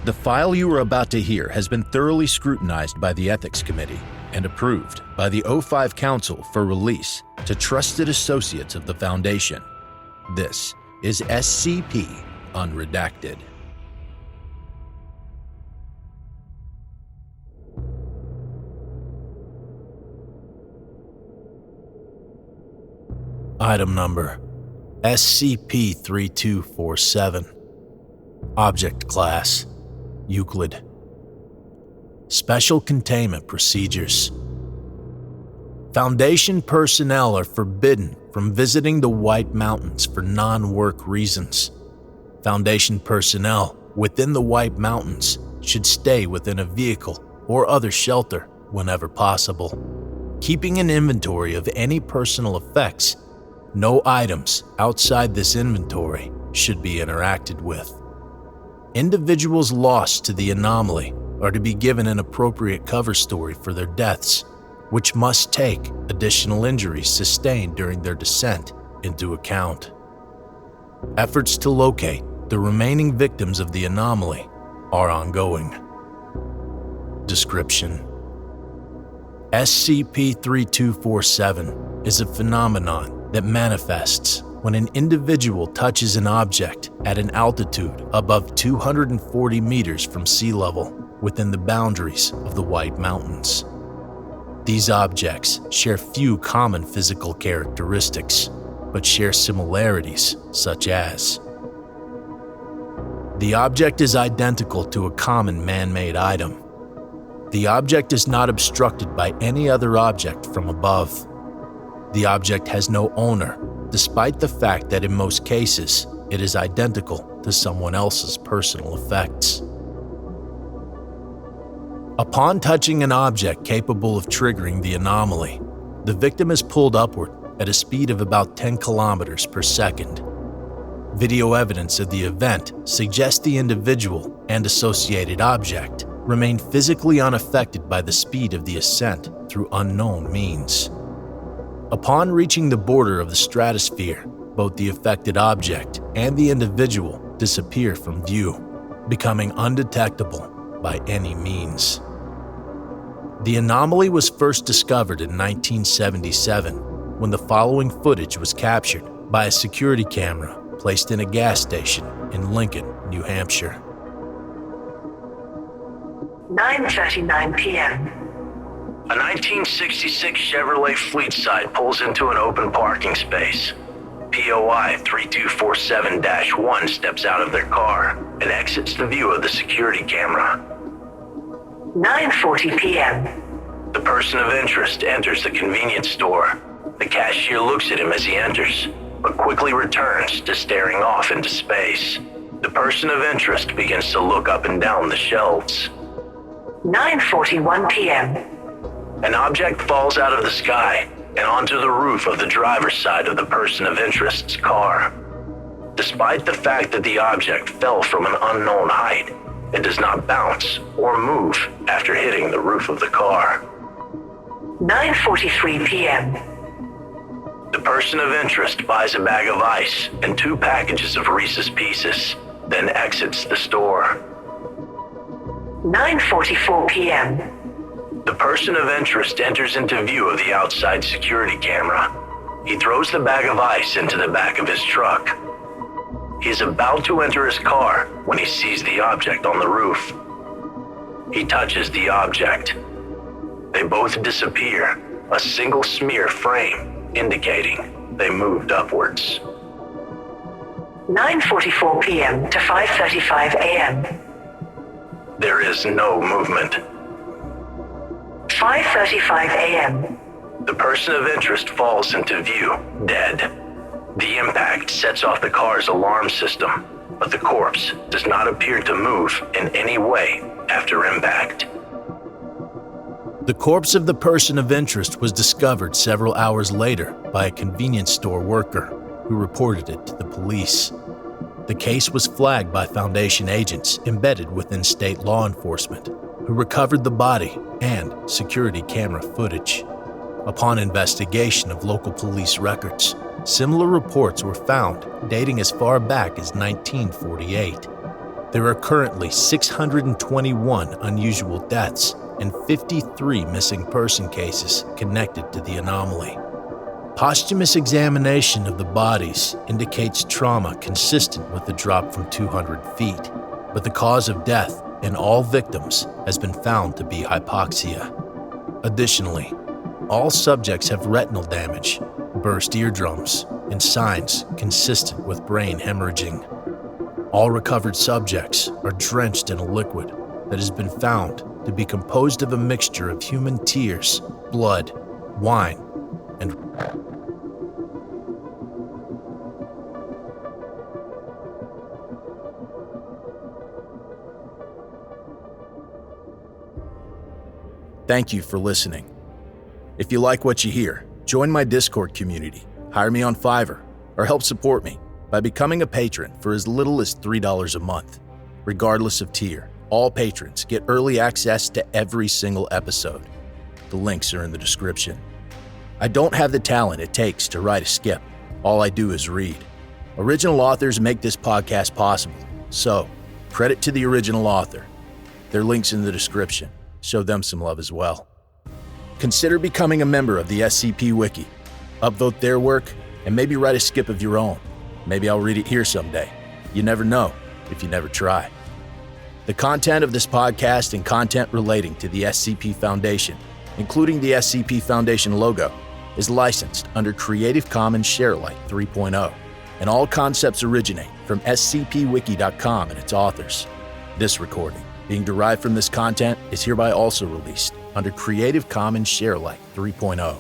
The file you are about to hear has been thoroughly scrutinized by the Ethics Committee and approved by the O5 Council for release to trusted associates of the Foundation. This is SCP Unredacted. Item number SCP-3247. Object Class Euclid. Special Containment Procedures. Foundation personnel are forbidden from visiting the White Mountains for non-work reasons. Foundation personnel within the White Mountains should stay within a vehicle or other shelter whenever possible, keeping an inventory of any personal effects. No items outside this inventory should be interacted with. Individuals lost to the anomaly are to be given an appropriate cover story for their deaths, which must take additional injuries sustained during their descent into account. Efforts to locate the remaining victims of the anomaly are ongoing. Description: SCP-3247 is a phenomenon that manifests when an individual touches an object at an altitude above 240 meters from sea level within the boundaries of the White Mountains. These objects share few common physical characteristics, but share similarities such as: the object is identical to a common man-made item. The object is not obstructed by any other object from above. The object has no owner, despite the fact that in most cases, it is identical to someone else's personal effects. Upon touching an object capable of triggering the anomaly, the victim is pulled upward at a speed of about 10 kilometers per second. Video evidence of the event suggests the individual and associated object remain physically unaffected by the speed of the ascent through unknown means. Upon reaching the border of the stratosphere, both the affected object and the individual disappear from view, becoming undetectable by any means. The anomaly was first discovered in 1977 when the following footage was captured by a security camera placed in a gas station in Lincoln, New Hampshire. 9:39 p.m. A 1966 Chevrolet Fleetside pulls into an open parking space. POI 3247-1 steps out of their car and exits the view of the security camera. 9:40 p.m. The person of interest enters the convenience store. The cashier looks at him as he enters, but quickly returns to staring off into space. The person of interest begins to look up and down the shelves. 9:41 p.m. An object falls out of the sky and onto the roof of the driver's side of the person of interest's car. Despite the fact that the object fell from an unknown height, it does not bounce or move after hitting the roof of the car. 9:43 p.m. The person of interest buys a bag of ice and 2 packages of Reese's Pieces, then exits the store. 9:44 p.m. The person of interest enters into view of the outside security camera. He throws the bag of ice into the back of his truck. He is about to enter his car when he sees the object on the roof. He touches the object. They both disappear, a single smear frame indicating they moved upwards. 9:44 p.m. to 5:35 a.m. There is no movement. 5:35 a.m. The person of interest falls into view, dead. The impact sets off the car's alarm system, but the corpse does not appear to move in any way after impact. The corpse of the person of interest was discovered several hours later by a convenience store worker who reported it to the police. The case was flagged by Foundation agents embedded within state law enforcement, who recovered the body and security camera footage. Upon investigation of local police records, similar reports were found dating as far back as 1948. There are currently 621 unusual deaths and 53 missing person cases connected to the anomaly. Posthumous examination of the bodies indicates trauma consistent with the drop from 200 feet, but the cause of death in all victims has been found to be hypoxia. Additionally, all subjects have retinal damage, burst eardrums, and signs consistent with brain hemorrhaging. All recovered subjects are drenched in a liquid that has been found to be composed of a mixture of human tears, blood, wine, and Thank you for listening. If you like what you hear, join my Discord community, hire me on Fiverr, or help support me by becoming a patron for as little as $3 a month. Regardless of tier, all patrons get early access to every single episode. The links are in the description. I don't have the talent it takes to write a skip. All I do is read. Original authors make this podcast possible, so credit to the original author. Their link's in the description. Show them some love as well. Consider becoming a member of the SCP Wiki. Upvote their work and maybe write a skip of your own. Maybe I'll read it here someday. You never know if you never try. The content of this podcast and content relating to the SCP Foundation, including the SCP Foundation logo, is licensed under Creative Commons Sharealike 3.0, and all concepts originate from scpwiki.com and its authors. This recording, being derived from this content, is hereby also released under Creative Commons Sharealike 3.0.